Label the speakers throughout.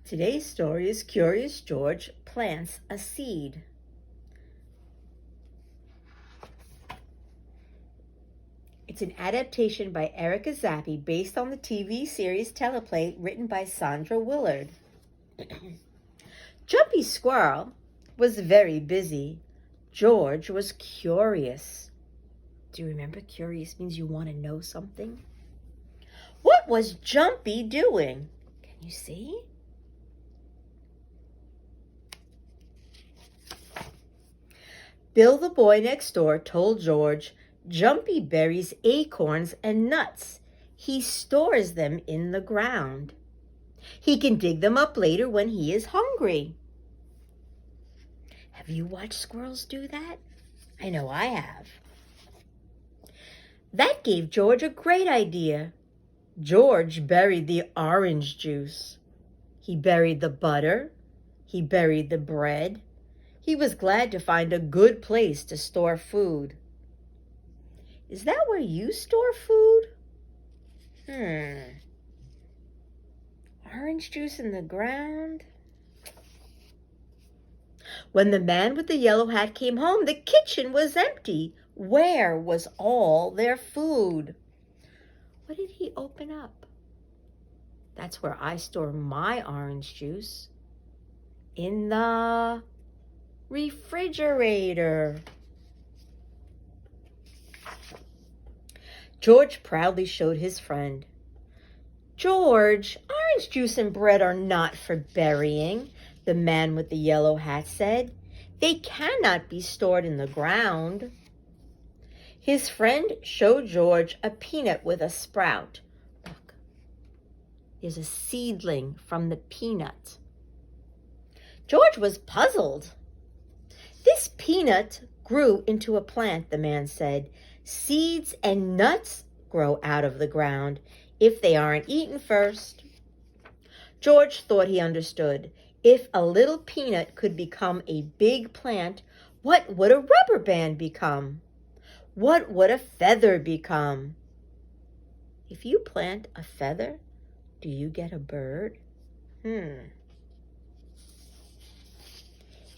Speaker 1: Today's story is Curious George Plants a Seed. It's an adaptation by Erica Zappi based on the TV series Teleplay written by Sandra Willard. Jumpy Squirrel was very busy. George was curious. Do you remember curious means you want to know something? What was Jumpy doing? Can you see? Bill the boy next door told George, Jumpy buries acorns and nuts. He stores them in the ground. He can dig them up later when he is hungry. Have you watched squirrels do that? I know I have. That gave George a great idea. George buried the orange juice. He buried the butter. He buried the bread. He was glad to find a good place to store food. Is that where you store food? Orange juice in the ground? When the man with the yellow hat came home, the kitchen was empty. Where was all their food? What did he open up? That's where I store my orange juice. In the refrigerator. George proudly showed his friend. George, orange juice and bread are not for burying, the man with the yellow hat said. They cannot be stored in the ground. His friend showed George a peanut with a sprout. Look, there's a seedling from the peanut. George was puzzled. This peanut grew into a plant, the man said. Seeds and nuts grow out of the ground if they aren't eaten first. George thought he understood. If a little peanut could become a big plant, what would a rubber band become? What would a feather become? If you plant a feather, do you get a bird?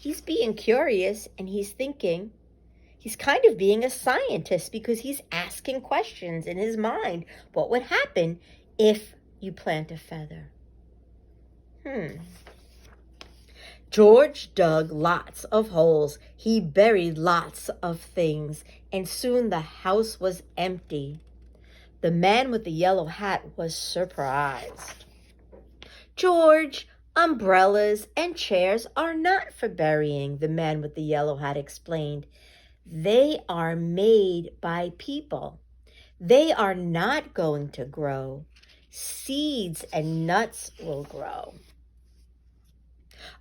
Speaker 1: He's being curious and he's thinking. He's kind of being a scientist because he's asking questions in his mind. What would happen if you plant a feather? George dug lots of holes. He buried lots of things, and soon the house was empty. The man with the yellow hat was surprised. George, umbrellas and chairs are not for burying, the man with the yellow hat explained. They are made by people. They are not going to grow. Seeds and nuts will grow.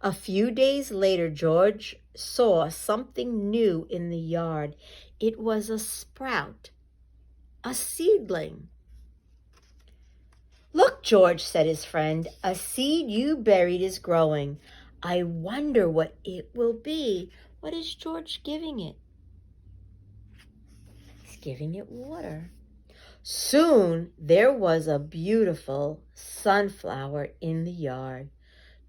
Speaker 1: A few days later, George saw something new in the yard. It was a sprout, a seedling. Look, George, said his friend, a seed you buried is growing. I wonder what it will be. What is George giving it? He's giving it water. Soon there was a beautiful sunflower in the yard.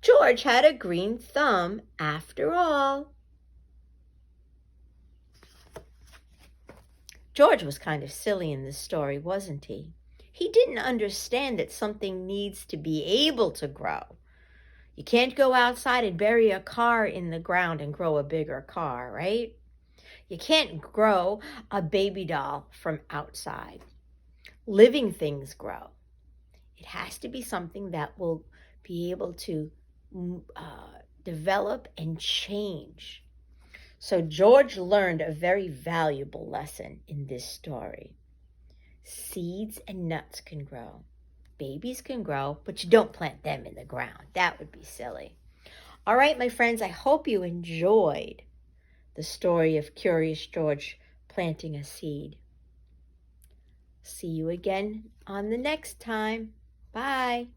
Speaker 1: George had a green thumb after all. George was kind of silly in this story, wasn't he? He didn't understand that something needs to be able to grow. You can't go outside and bury a car in the ground and grow a bigger car, right? You can't grow a baby doll from outside. Living things grow. It has to be something that will be able to develop and change. So George learned a very valuable lesson in this story. Seeds and nuts can grow. Babies can grow, but you don't plant them in the ground. That would be silly. All right, my friends, I hope you enjoyed the story of Curious George planting a seed. See you again on the next time. Bye.